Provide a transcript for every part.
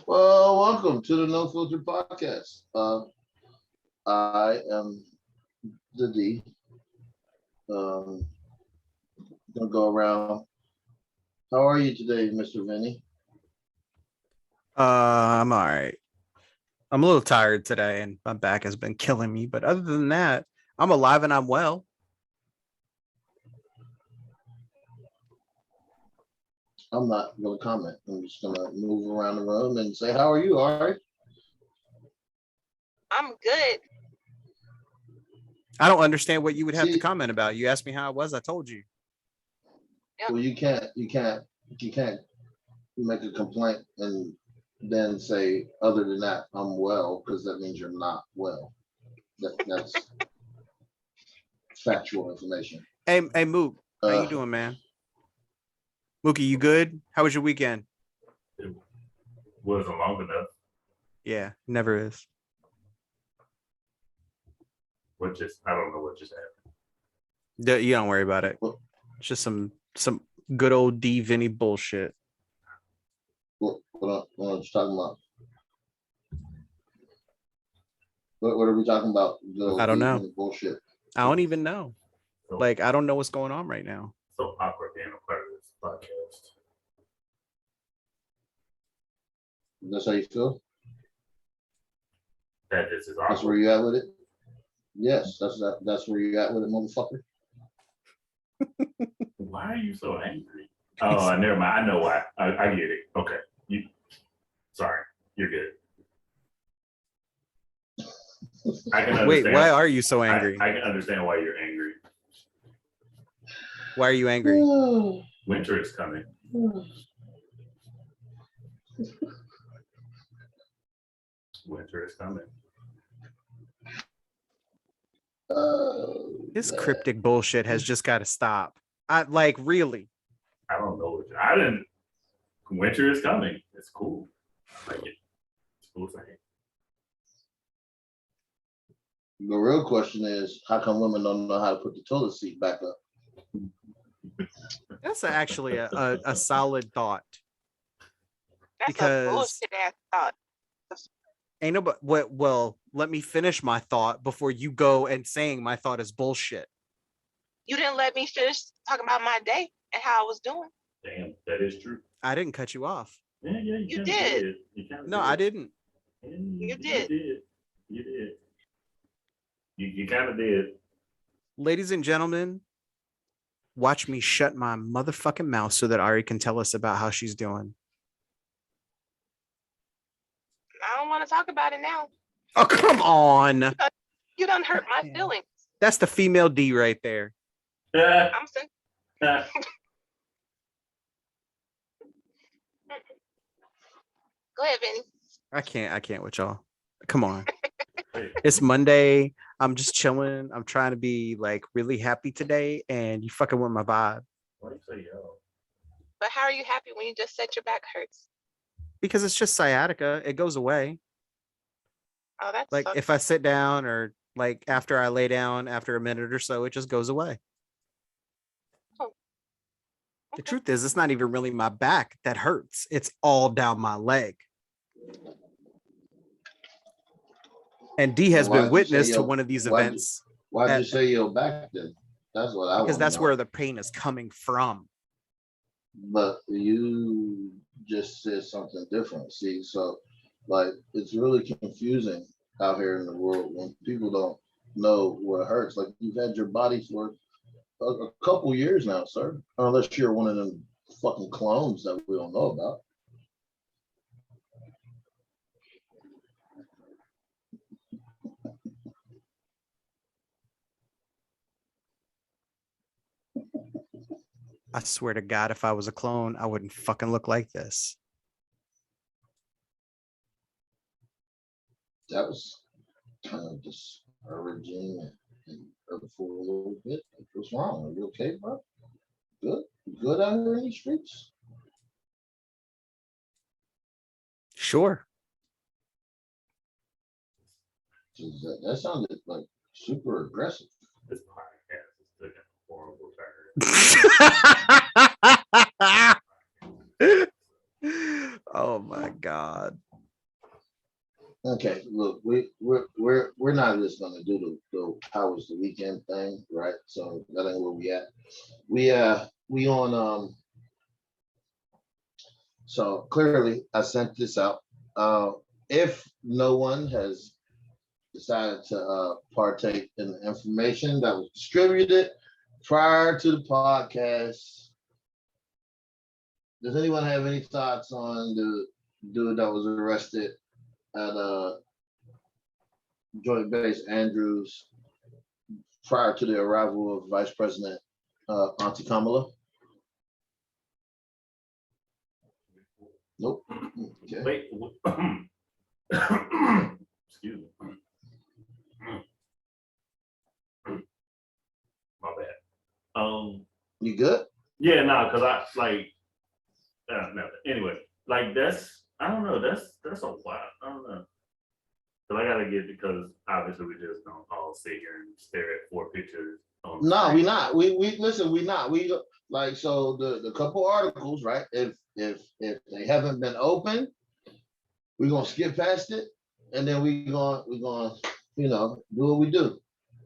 Well, welcome to the No Filter Podcast. I am the D. Gonna go around. How are you today, Mr. Vinny? I'm all right. I'm a little tired today and my back has been killing me. But other than that, I'm alive and I'm well. I'm not gonna comment. I'm just gonna move around the room and say, "How are you?" All right. I'm good. I don't understand what you would have to See, comment about. You asked me how I was. I told you. well, you can't make a complaint and then say, "Other than that, I'm well," because that means you're not well. That's factual information. Hey, Mook, how you Uh, doing, man? Mookie, you good? How was your weekend? It wasn't long enough. Yeah, never is. I don't know what just happened. You don't worry about it. It's just some good old D Vinny bullshit. what are you talking about? What are we talking about? I don't know. Bullshit. I don't even know. So, Like, I don't know what's going on right now. so awkward being a part of this podcast. That's how you feel? That this is That's where awkward. you at with it? Yes, that's where you at with it, motherfucker. Why are you so angry? Oh, never mind. I know why. I get it. Okay. Sorry. You're good. I can understand. Wait, why are you so angry? I can understand why you're angry. Why are you angry? Winter is coming. Winter is coming. This cryptic bullshit has just got to stop. I like really. I don't know what I didn't. Winter is coming. It's cool. I like it. It's cool thing. The real question is, how come women don't know how to put the toilet seat back up? That's actually a solid thought. That's Because- a bullshit ass thought. Ain't nobody. Well, let me finish my thought before you go and saying my thought is bullshit. You didn't let me finish talking about my day and how I was doing. Damn, that is true. I didn't cut you off. Yeah, You kinda did. You kinda No, I didn't. Yeah, You did. You did. You kind of did. Ladies and gentlemen, watch me shut my motherfucking mouth so that Ari can tell us about how she's doing. I don't want to talk about it now. Oh, come on. You done hurt my Yeah. feelings. That's the female D right there. I'm saying. Go ahead, Vinny. I can't with y'all. Come on. It's Monday. I'm just chilling. I'm trying to be like really happy today, and you fucking with my vibe. Why you say yo? But how are you happy when you just said your back hurts? Because it's just sciatica. It goes away. Oh, that's Like if I sit down or like after I lay down after a minute or so, it just goes away. The truth is, it's not even really my back that hurts. It's all down my leg. And D has Why'd been you witness say to your- one of these why'd you- events Why'd you say your back then? That's what I because wanna that's know. where the pain is coming from. But you just said something different. See, so like it's really confusing out here in the world when people don't know what hurts. Like you've had your body for a couple years now, sir. Unless you're one of them fucking clones that we don't know about. I swear to God, if I was a clone, I wouldn't fucking look like this. That was kind of discouraging and hurtful a little bit. What's wrong? Are you okay, bro? Good? You good out here in the streets? Sure. That sounded like super aggressive. This podcast is taking a horrible turn. God. Okay, look, we're not just gonna do the how was the weekend thing, right? So that ain't where we at. We on so clearly I sent this out. If no one has decided to partake in the information that was distributed prior to the podcast, does anyone have any thoughts on the dude that was arrested at Joint Base Andrews prior to the arrival of Vice President Auntie Kamala? Nope. Okay. Wait. Excuse me. My bad. You good? Yeah, no, because I like no. Anyway, like I don't know, that's a lot. I don't know. But I gotta get because obviously we just don't all sit here and stare at 4 pictures. No, we not. We listen, we not. We like so the couple articles, right? If they haven't been open, we're gonna skip past it and then we're gonna do what we do.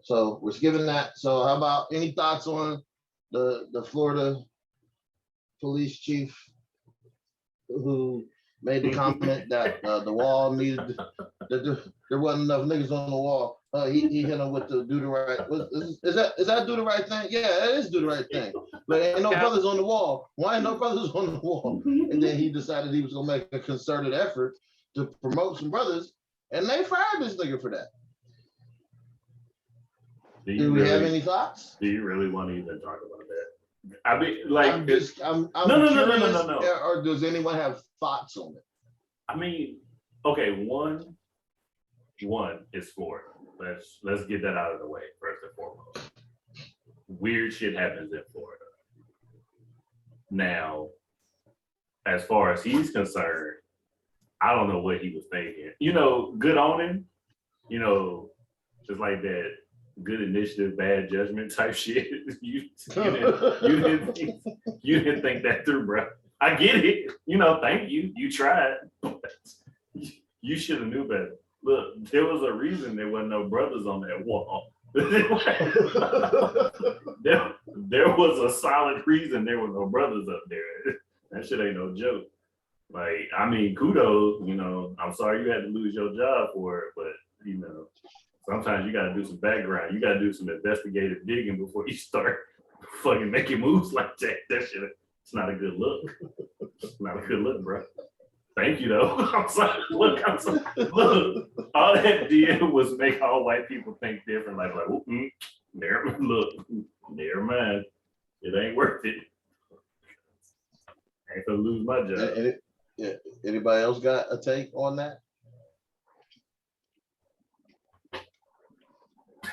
So we're skipping that. So how about any thoughts on the Florida police chief who made the comment that the wall needed that there wasn't enough niggas on the wall. He hit him with the do the right. Is that do the right thing? Yeah, that is do the right thing. But ain't no brothers on the wall. Why ain't no brothers on the wall? And then he decided he was gonna make a concerted effort to promote some brothers, and they fired this nigga for that. Do we have any thoughts? Do you really want to even talk about that? I mean, like, I'm curious, no. Or does anyone have thoughts on it? I mean, okay, one is Florida. Let's get that out of the way first and foremost. Weird shit happens in Florida. Now, as far as he's concerned, I don't know what he was thinking. Good on him. Just like that good initiative, bad judgment type shit. You didn't think that through, bro. I get it. Thank you. You tried. You should have knew better. Look, there was a reason there wasn't no brothers on that wall. there was a solid reason there were no brothers up there. That shit ain't no joke. Like, I mean, kudos, I'm sorry you had to lose your job for it, but, sometimes you got to do some background. You got to do some investigative digging before you start fucking making moves like that. That shit, it's not a good look. It's not a good look, bro. Thank you, though. I'm sorry. Look, all that did was make all white people think different. Like, never mind. It ain't worth it. I ain't gonna lose my job. Anybody else got a take on that?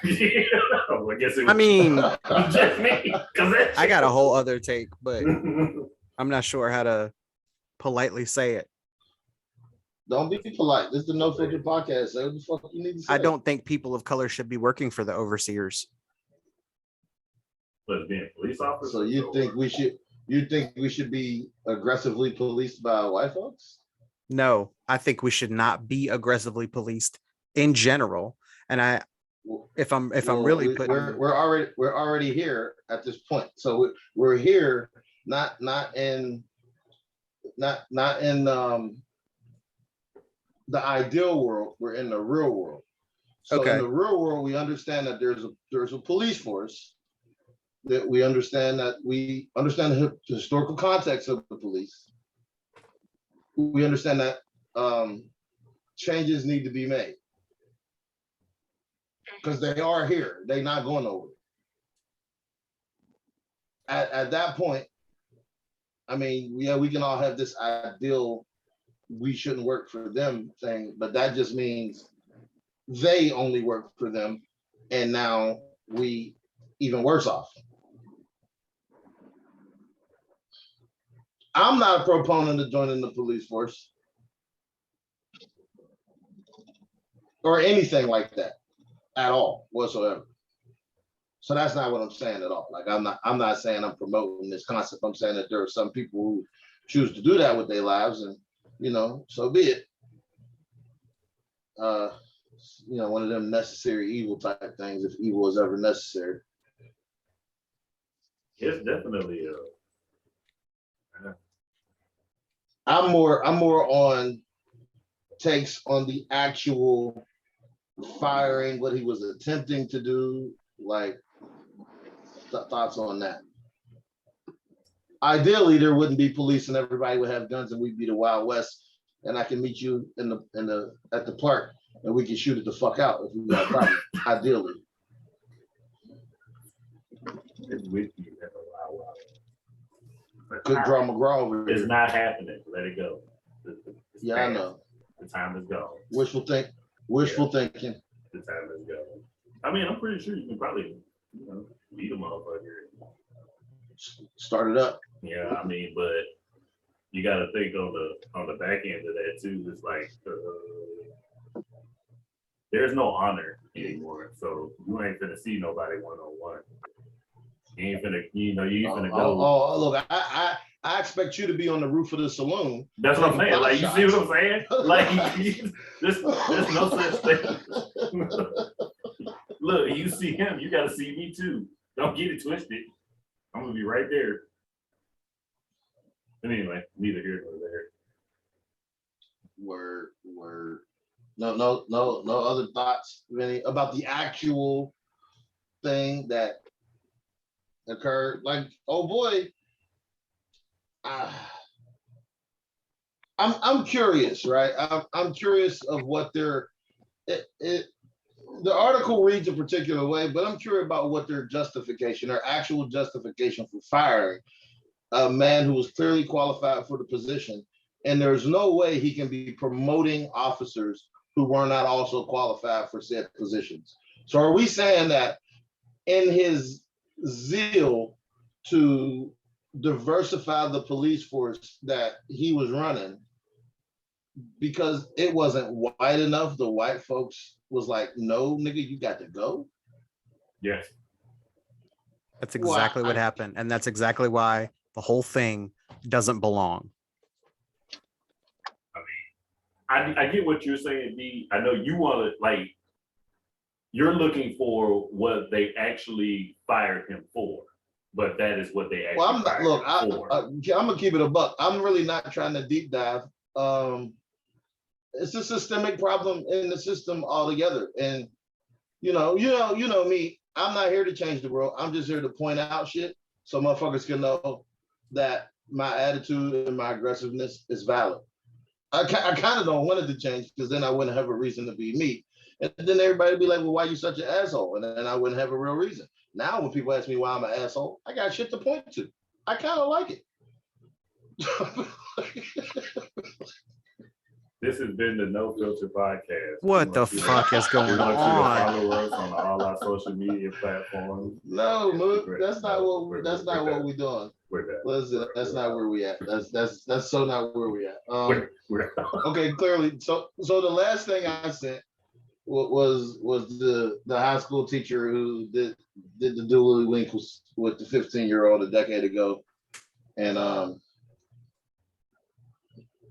Yeah, well, I guess it was I mean, just me. I got a whole other take, but I'm not sure how to politely say it. Don't be polite. This is the No Filter podcast. Say what the fuck you need to say. I don't think people of color should be working for the overseers. But being a police officer. So you think we should be aggressively policed by white folks? No, I think we should not be aggressively policed in general. And if I'm really putting, we're already here at this point. So we're here not in the ideal world. We're in the real world. So okay. In the real world, we understand that there's a police force. That we understand the historical context of the police. We understand that changes need to be made because they are here. They're not going nowhere. At that point, I mean, yeah, we can all have this ideal we shouldn't work for them thing, but that just means they only work for them, and now we even worse off. I'm not a proponent of joining the police force or anything like that at all whatsoever. So that's not what I'm saying at all. Like I'm not saying I'm promoting this concept. I'm saying that there are some people who choose to do that with their lives, and so be it. One of them necessary evil type things, if evil is ever necessary. It's definitely I'm more on takes on the actual firing, what he was attempting to do, like thoughts on that. Ideally, there wouldn't be police and everybody would have guns and we'd be the Wild West, and I can meet you at the park and we can shoot it the fuck out if we got a problem. Ideally. it's with you at the Wild West. Could draw McGraw over It's here. not happening. Let it go. Yeah, I know. The time is gone. Wishful thinking. The time is gone. I mean, I'm pretty sure you can probably, beat a motherfucker. Start it up. Yeah, I mean, but you got to think on the back end of that too. It's like there's no honor anymore, so you ain't finna see nobody 1-on-1. You ain't finna, you ain't finna go. Oh, look, I expect you to be on the roof of the saloon. That's what I'm saying. Like, you see what I'm saying? Like, there's no such thing. Look, you see him, you got to see me too. Don't get it twisted. I'm gonna be right there. But anyway, neither here nor there. Word. No other thoughts, Vinny, about the actual thing that occurred. Like, oh boy, I'm curious, right? I'm curious of what the article reads a particular way, but I'm curious about what their actual justification for firing a man who was clearly qualified for the position. And there's no way he can be promoting officers who were not also qualified for said positions. So are we saying that in his zeal to diversify the police force that he was running, because it wasn't white enough, the white folks was like, no, nigga, you got to go? Yes. That's exactly what happened. And that's exactly why the whole thing doesn't belong. I get what you're saying, D. I know you want to, like, you're looking for what they actually fired him for, but that is what they actually fired him for. I'm gonna keep it a buck. I'm really not trying to deep dive. It's a systemic problem in the system altogether. And you know me, I'm not here to change the world. I'm just here to point out shit so motherfuckers can know that my attitude and my aggressiveness is valid. I kind of don't want it to change, because then I wouldn't have a reason to be me. And then everybody would be like, well, why are you such an asshole? And then I wouldn't have a real reason. Now when people ask me why I'm an asshole, I got shit to point to. I kind of like it. This has been the No Filter Podcast. What the fuck is going on? Follow us on all our social media platforms. No, look, that's not what we're doing. Listen, that's not where we at. That's so not where we at. Okay, clearly. So the last thing I sent was the high school teacher who did the dual link with the 15-year-old a decade ago, and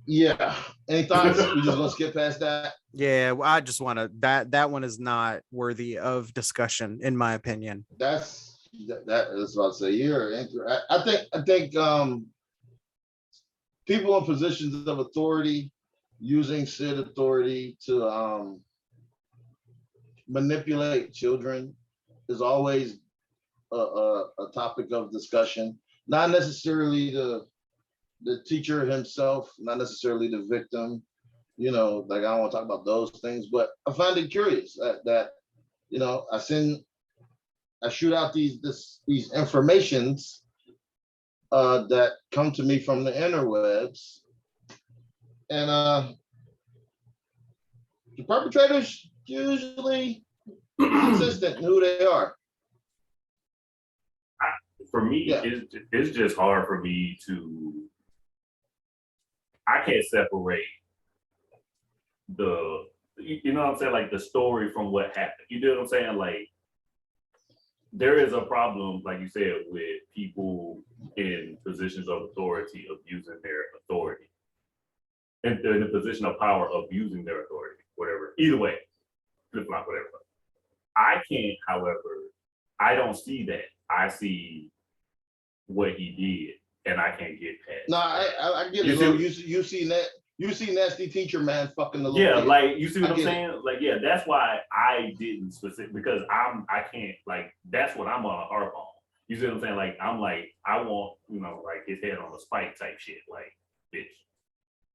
yeah. Any thoughts? We just gonna skip past that? Yeah, well, I just want to that one is not worthy of discussion, in my opinion. That's what I say. I think people in positions of authority using said authority to manipulate children is always a topic of discussion. Not necessarily the teacher himself, not necessarily the victim. Like, I don't want to talk about those things, but I find it curious that I shoot out these informations that come to me from the interwebs, and the perpetrators usually consistent in who they are. For me, yeah. It's just hard for me to. I can't separate the, you know what I'm saying, like the story from what happened. You know what I'm saying? Like, there is a problem, like you said, with people in positions of authority abusing their authority. in the position of power abusing their authority, whatever. Either way, flip flop, whatever. I can't, however, I don't see that. I see what he did, and I can't get past. No, I get it. You see that. You see nasty teacher man fucking the little Yeah, kid. like you see what I'm saying? It. Like, yeah, that's why I didn't specific because I can't like that's what I'm on a harp on. You see what I'm saying? Like I'm like I want like his head on a spike type shit. Like bitch,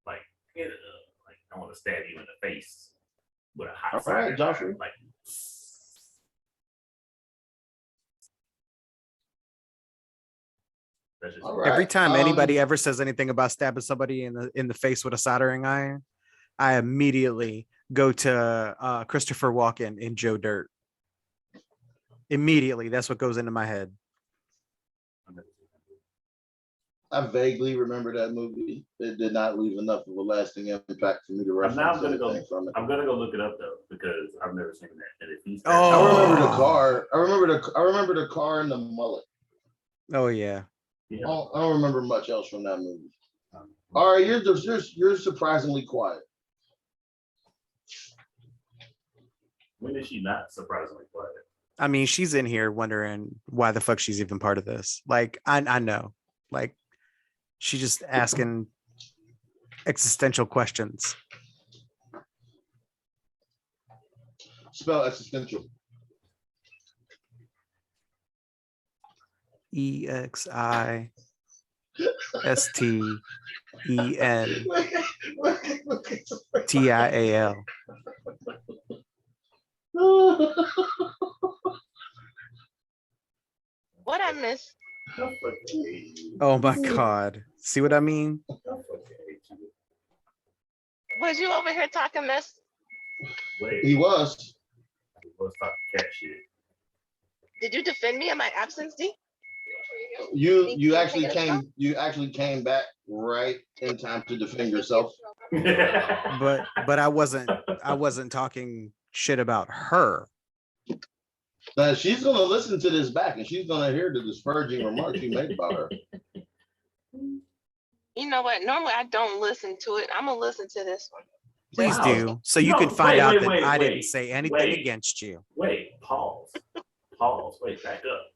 like like I want to stab you in the face with a hot right, Joshua. Like right. Every time anybody ever says anything about stabbing somebody in the face with a soldering iron, I immediately go to Christopher Walken in Joe Dirt. Immediately, that's what goes into my head. I vaguely remember that movie. It did not leave enough of a lasting impact for me to reference. I'm gonna go look it up though because I've never seen that. And if he's I remember the car. I remember the car and the mullet. Oh yeah. I don't remember much else from that movie. All right, you're surprisingly quiet. When is she not surprisingly quiet? I mean, she's in here wondering why the fuck she's even part of this. Like, I know, like, she's just asking existential questions. Spell existential. EXISTENTIAL. What I miss? Oh my God. See what I mean? Was you over here talking mess? Wait. He was. He was talking cat shit. Did you defend me in my absence, D? You actually came back right in time to defend yourself. But I wasn't talking shit about her. Now she's gonna listen to this back and she's gonna hear the disparaging remarks you made about her. You know what? Normally I don't listen to it. I'm gonna listen to this one. Please do, so you can find out that I didn't say anything against you. Wait, pause. Wait, back up.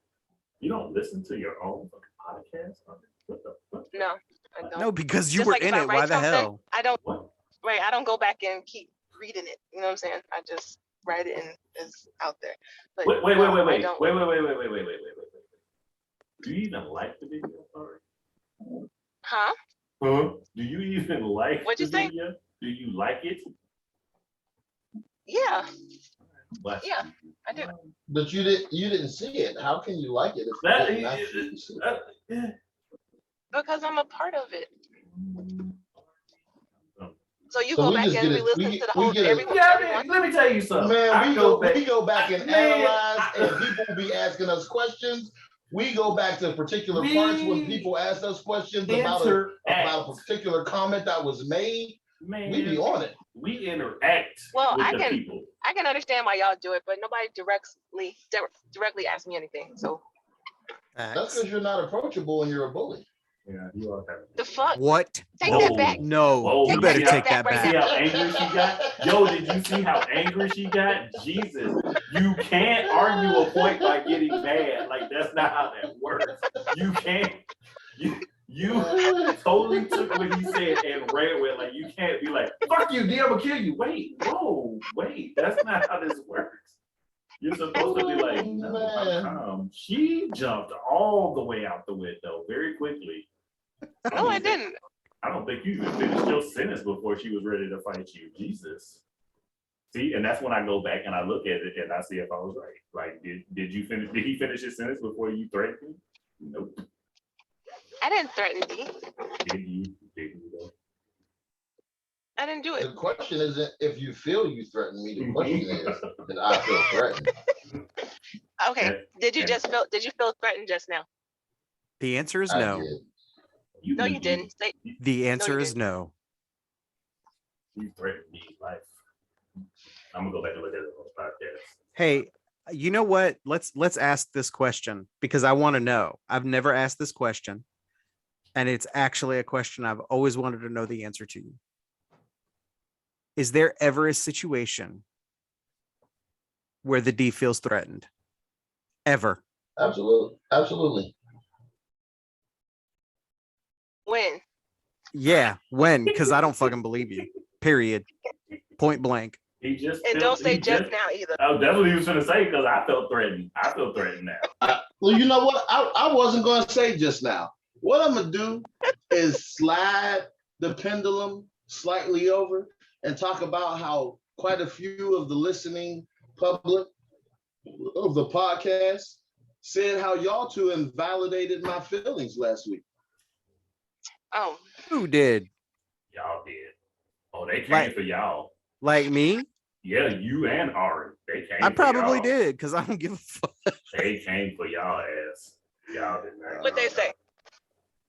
You don't listen to your own fucking podcast? What the fuck? No, I don't. No, because you were in it. Why the hell? I don't. Right, I don't go back and keep reading it. You know what I'm saying? I just write it and it's out there. But wait. Do you even like the video? Huh? Do you even like What'd you say? Video? Do you like it? Yeah. Yeah, I do. But you didn't see it. How can you like it if you didn't actually see it? Because I'm a part of it. So you go back and re-listen to the whole everyone. Yeah, let me tell you something. Man, we go back and analyze, and people be asking us questions. We go back to particular parts when people ask us questions about a particular comment that was made. Man, we be on it. We interact with the people. I can understand why y'all do it, but nobody directly asks me anything. So that's because you're not approachable and you're a bully. Yeah, you are. The fuck? What? Take that back. No, you better take that back. See how angry she got? Yo, did you see how angry she got? Jesus, you can't argue a point by getting mad. Like that's not how that works. You can't. You totally took what he said and ran with it. Like you can't be like, fuck you, D, I'm gonna kill you. Wait, that's not how this works. You're supposed to be like, no, I'm calm. She jumped all the way out the window very quickly. No, I didn't. I don't think you even finished your sentence before she was ready to fight you. Jesus. See, and that's when I go back and I look at it and I see if I was right. Like, did you finish? Did he finish his sentence before you threatened me? Nope. I didn't threaten D. Did you though? I didn't do it. The question isn't if you feel you threatened me. The question is that I feel threatened. Okay. Did you feel threatened just now? The answer is no. No, you didn't. The answer is no. You threatened me life. I'm gonna go back and look at it on podcast. Hey, you know what? Let's ask this question because I want to know. I've never asked this question, and it's actually a question I've always wanted to know the answer to. is there ever a situation where the D feels threatened? Ever? Absolutely. When? Yeah, when? Because I don't fucking believe you. Period. Point blank. He just And don't say just now either. Oh, that's what he was gonna say because I felt threatened. I feel threatened now. Well, you know what? I wasn't going to say just now. What I'm going to do is slide the pendulum slightly over and talk about how quite a few of the listening public of the podcast said how y'all two invalidated my feelings last week. Oh, Who did? Y'all did. Oh, they came Like- for y'all. Like me? Yeah, you and Ari. They came. I for probably y'all. did because I don't give a fuck. They came for y'all ass. Y'all did not. what they say?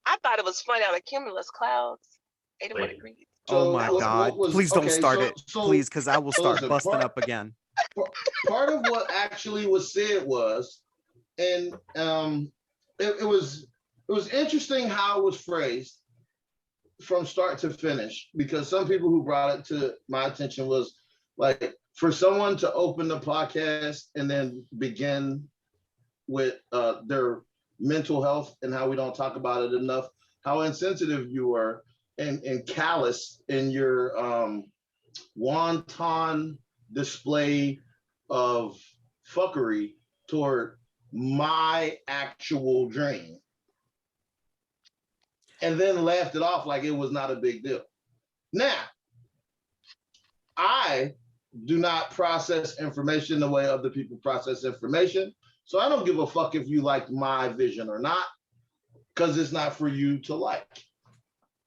I thought it was funny on the cumulus clouds. 81 Wait. degrees. Oh my God. Please don't start it. So Please, because I will start listen, busting up again. part of what actually was said was, and it was interesting how it was phrased from start to finish, because some people who brought it to my attention was like, for someone to open the podcast and then begin with their mental health and how we don't talk about it enough, how insensitive you were and callous in your wanton display of fuckery toward my actual dream, and then laughed it off like it was not a big deal. Now, I do not process information the way other people process information, so I don't give a fuck if you like my vision or not, because it's not for you to like.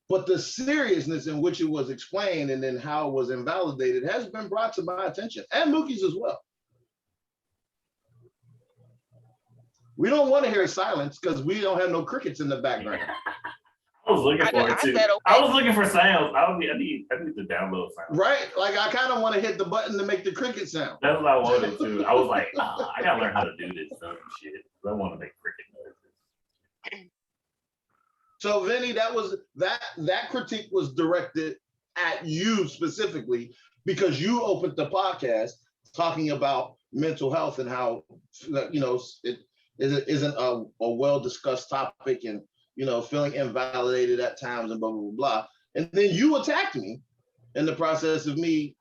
But the seriousness in which it was explained and then how it was invalidated has been brought to my attention, and Mookie's as well. We don't want to hear silence because we don't have no crickets in the background. I was looking for it too. said okay. I was looking for sounds. I need to download sounds. Right? Like, I kind of want to hit the button to make the cricket sound. That's what I wanted to. I was like, I gotta learn how to do this dumb shit. I want to make cricket noises. So Vinny, that critique was directed at you specifically because you opened the podcast talking about mental health and how, you know, it isn't a well-discussed topic, and, you know, feeling invalidated at times and blah, blah, blah, blah. And then you attacked me in the process of me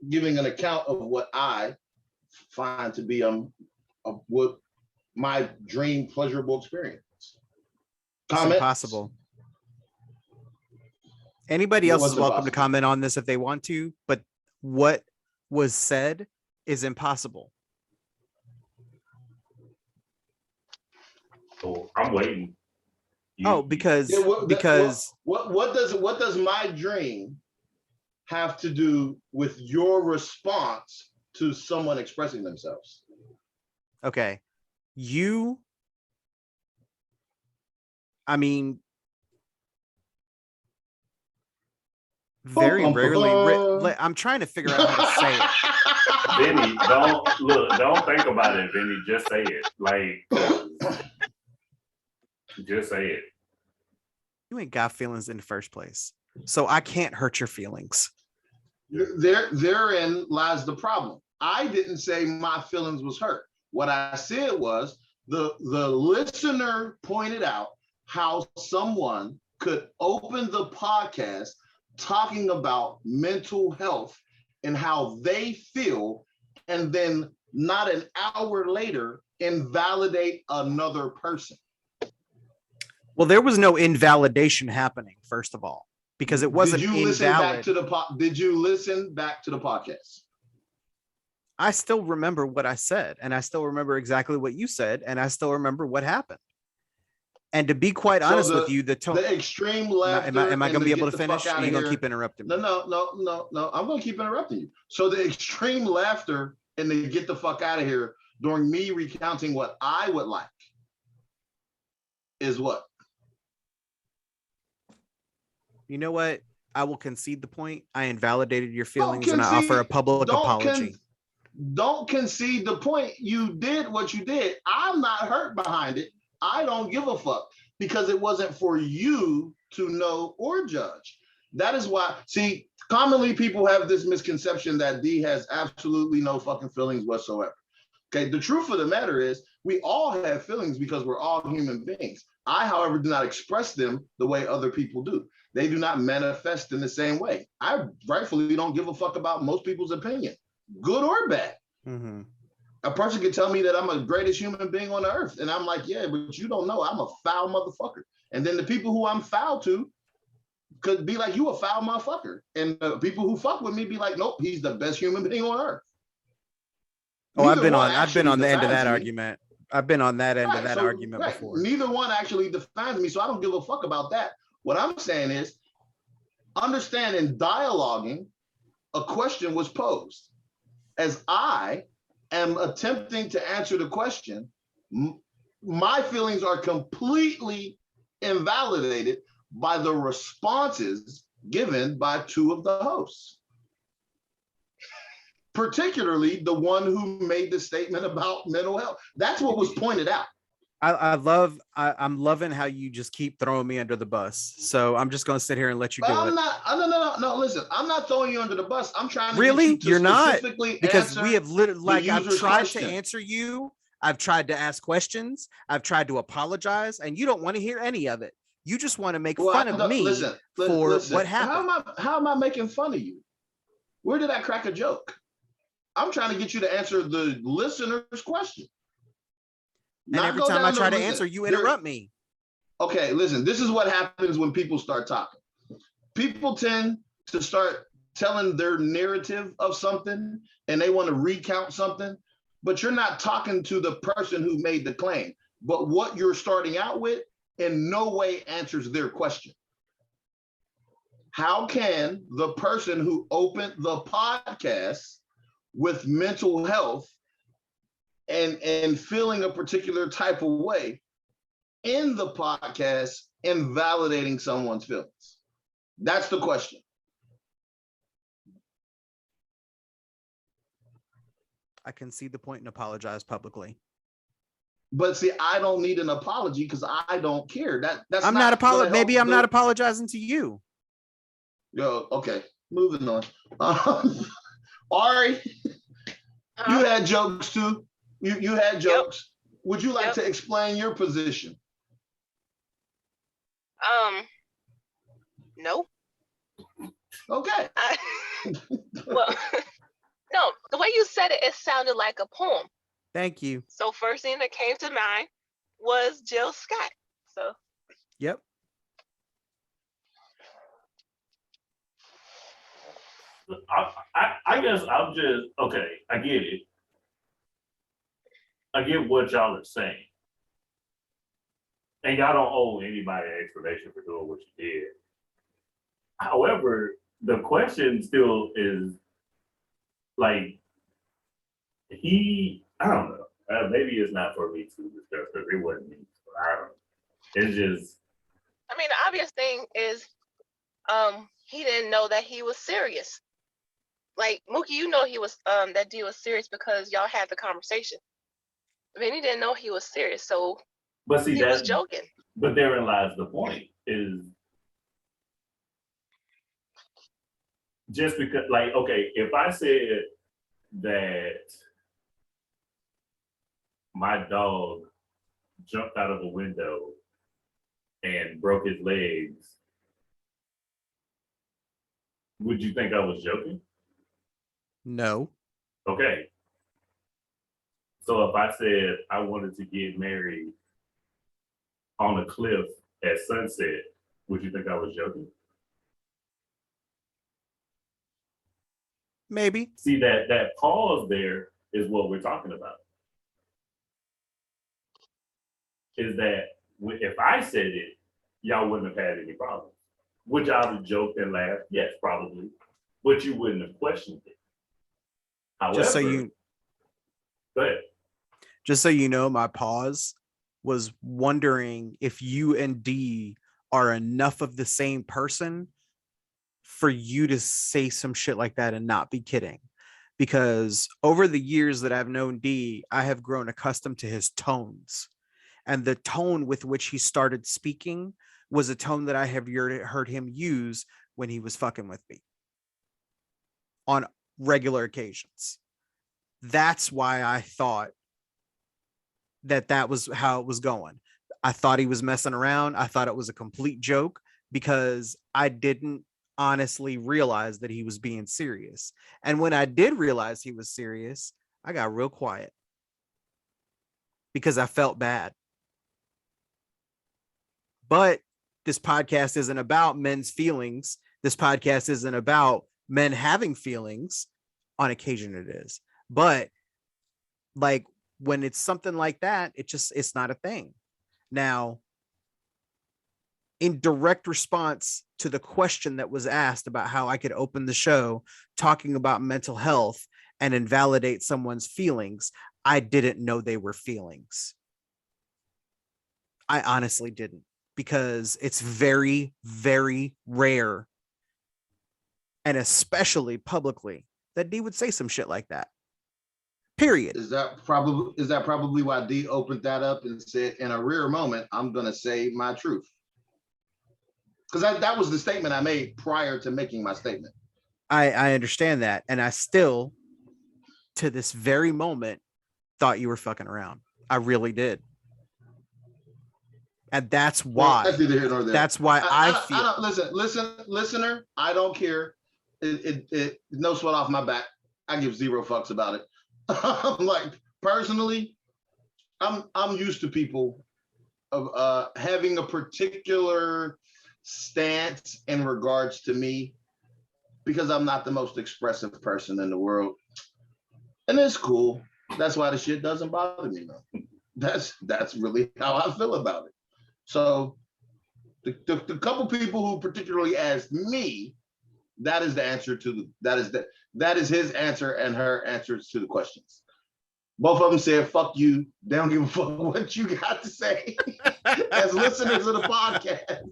giving an account of what I find to be what my dream pleasurable experience. It's Comment? impossible. Anybody else What's is welcome to impossible? comment on this if they want to, but what was said is impossible. So I'm waiting. Because Yeah, what does my dream have to do with your response to someone expressing themselves? okay, I mean, very rarely. I'm trying to figure out how to say it. Vinny, don't think about it, Vinny. Just say it. Like, just say it. You ain't got feelings in the first place, so I can't hurt your feelings. Therein lies the problem. I didn't say my feelings was hurt. What I said was the listener pointed out how someone could open the podcast talking about mental health and how they feel, and then not an hour later invalidate another person. Well, there was no invalidation happening, first of all, because it wasn't Did you listen invalid. back to Did you listen back to the podcast? I still remember what I said, and I still remember exactly what you said, and I still remember what happened. And to be quite honest with you, the tone. The extreme laughter. Am I going to be able to get the finish? fuck Or outta are you going to here. keep interrupting me? No. I'm going to keep interrupting you. So the extreme laughter and the get the fuck out of here during me recounting what I would like is what? You know what? I will concede the point. I invalidated your feelings, and I offer a public apology. Don't concede the point. You did what you did. I'm not hurt behind it. I don't give a fuck because it wasn't for you to know or judge. That is why, see, Commonly, people have this misconception that D has absolutely no fucking feelings whatsoever. Okay, the truth of the matter is we all have feelings because we're all human beings. I, however, do not express them the way other people do. They do not manifest in the same way. I rightfully don't give a fuck about most people's opinion, good or bad. Mm-hmm. A person can tell me that I'm the greatest human being on the earth, and I'm like, yeah, but you don't know, I'm a foul motherfucker. And then the people who I'm foul to could be like, you a foul motherfucker. And the people who fuck with me be like, nope, he's the best human being on earth. Oh, I've been on the end of defines that me. argument. I've been on that end of Right, that so, argument right, before. neither one actually defines me, so I don't give a fuck about that. What I'm saying is, understanding dialoguing, a question was posed. As I am attempting to answer the question, my feelings are completely invalidated by the responses given by two of the hosts. Particularly the one who made the statement about mental health. That's what was pointed out. I'm loving how you just keep throwing me under the bus. So I'm just gonna sit here and let you do I'm it. not, no, listen, I'm not throwing you under the bus. I'm trying to Really? get you to You're not? specifically Because answer we have literally, like, I've user's tried question. to answer you. I've tried to ask questions. I've tried to apologize, and you don't want to hear any of it. You just want to make fun of me for what happened. How am I making fun of you? Where did I crack a joke? I'm trying to get you to answer the listener's question. And every time I try to answer, you interrupt me. Okay, listen, this is what happens when people start talking. People tend to start telling their narrative of something and they want to recount something, but you're not talking to the person who made the claim. But what you're starting out with in no way answers their question. How can the person who opened the podcast with mental health and feeling a particular type of way in the podcast invalidating someone's feelings? That's the question. I can see the point and apologize publicly. But see, I don't need an apology because I don't care. That's I'm not apologizing. Maybe I'm not apologizing to you. Yo, okay, moving on. Ari, you had jokes too. You had jokes. Yep. Would you like to explain your position? No. Okay. Well, no, the way you said it, it sounded like a poem. Thank you. So first thing that came to mind was Jill Scott. So. Yep. I guess I'm just, okay, I get it. I get what y'all are saying. And y'all don't owe anybody an explanation for doing what you did. However, the question still is like, I don't know. Maybe it's not for me to discuss because it wasn't me. I don't know. It's just. I mean, the obvious thing is he didn't know that he was serious. Like, Mookie, you know he was, that D was serious because y'all had the conversation. I mean, he didn't know he was serious, so but see, he was joking. But therein lies the point, is just because, like, okay, if I said that my dog jumped out of a window and broke his legs, would you think I was joking? No. Okay. So if I said I wanted to get married on a cliff at sunset, would you think I was joking? Maybe. See, that pause there is what we're talking about. Is that if I said it, y'all wouldn't have had any problems. Would y'all have joked and laughed? Yes, probably. But you wouldn't have questioned it. However, just so you go ahead. Just so you know, my pause was wondering if you and D are enough of the same person for you to say some shit like that and not be kidding. Because over the years that I've known D, I have grown accustomed to his tones. And the tone with which he started speaking was a tone that I have heard him use when he was fucking with me. on regular occasions. That's why I thought that was how it was going. I thought he was messing around. I thought it was a complete joke because I didn't honestly realize that he was being serious. And when I did realize he was serious, I got real quiet because I felt bad. But this podcast isn't about men's feelings. This podcast isn't about men having feelings. On occasion it is. But like when it's something like that, it's not a thing. Now, in direct response to the question that was asked about how I could open the show talking about mental health and invalidate someone's feelings, I didn't know they were feelings. I honestly didn't, because it's very, very rare, and especially publicly, that D would say some shit like that. Period. Is that probably why D opened that up and said, in a rare moment, I'm gonna say my truth? Because that was the statement I made prior to making my statement. I understand that. And I still, to this very moment, thought you were fucking around. I really did. And that's why. That's neither here nor there. That's why I feel. I don't, listener, I don't care. It no sweat off my back. I give zero fucks about it. Like, personally, I'm used to people of having a particular stance in regards to me, because I'm not the most expressive person in the world, and it's cool. That's why the shit doesn't bother me, though. That's really how I feel about it. So the couple people who particularly asked me, that is the answer to that is his answer and her answers to the questions. Both of them said, fuck you. They don't give a fuck what you got to say as listeners of the podcast.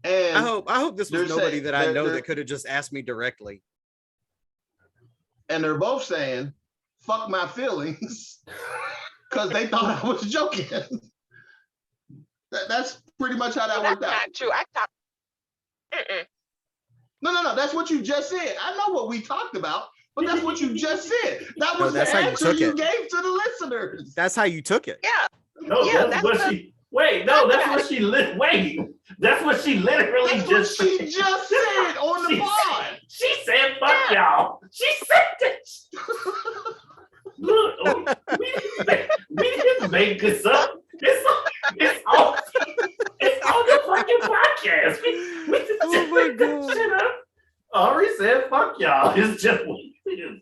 And I hope this was nobody that I know that could have just asked me directly. And they're both saying, fuck my feelings, because they thought I was joking. That's pretty much how that worked out. That's not true. I thought. No. That's what you just said. I know what we talked about, but that's what you just said. That was that's the how you answer took you it. gave to the listeners. That's how you took it. Yeah. No, Yeah, that's what she. Wait, no, that's what she lit. Wait, that's what she literally That's just. what she just said on the She pod. She said, "Fuck y'all." She said this. Look, we didn't make this up. It's on the fucking podcast. We just Oh my made that God. shit up. Ari said, "Fuck y'all." It's just what it is.